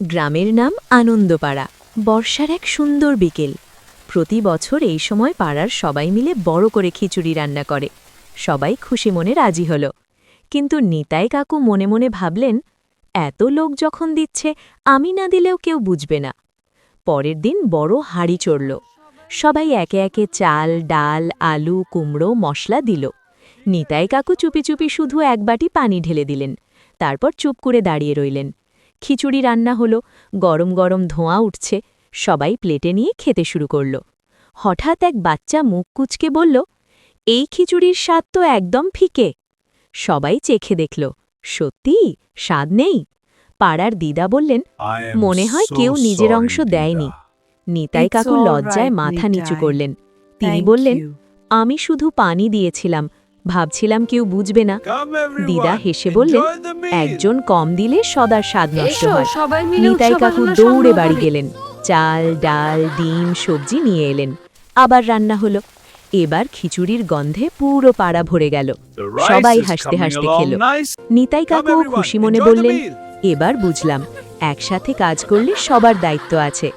গ্রামের নাম আনন্দপাড়া। বর্ষার এক সুন্দর বিকেল। প্রতি বছর এই সময় পাড়ার সবাই মিলে বড় করে খিচুড়ি রান্না করে। সবাই খুশি মনে রাজি হল। কিন্তু নিতাই কাকু মনে মনে ভাবলেন, এত লোক যখন দিচ্ছে, আমি না দিলেও কেউ বুঝবে না। পরের দিন বড় হাঁড়ি চড়ল। সবাই একে একে চাল, ডাল, আলু, কুমড়ো, মশলা দিল। নিতাই কাকু চুপি চুপি শুধু এক বাটি পানি ঢেলে দিলেন। তারপর চুপ করে দাঁড়িয়ে রইলেন। খিচুড়ি রান্না হলো, গরম গরম ধোঁয়া উঠছে। সবাই প্লেটে নিয়ে খেতে শুরু করল। হঠাৎ এক বাচ্চা মুখ কুঁচকে বলল, এই খিচুড়ির স্বাদ তো একদম ফিকে। সবাই চেখে দেখল, সত্যি স্বাদ নেই। পাড়ার দিদা বললেন, মনে হয় কেউ নিজের অংশ দেয়নি। নিতাই কাকু লজ্জায় মাথা নিচু করলেন। তিনি বললেন, আমি শুধু পানি দিয়েছিলাম, ভাবছিলাম কেউ বুঝবে না। দিদা হেসে বললেন, একজন কম দিলে সদার স্বাদ নষ্ট হয়। নিতাই কাকু দৌড়ে বাড়ি গেলেন। চাল, ডাল, ডিম, সবজি নিয়ে এলেন। আবার রান্না হলো। এবার খিচুড়ির গন্ধে পুরো পাড়া ভরে গেল। সবাই হাসতে হাসতে খেল। নিতাই কাকু খুশি মনে বললেন, এবার বুঝলাম, একসাথে কাজ করলে সবার দায়িত্ব আছে।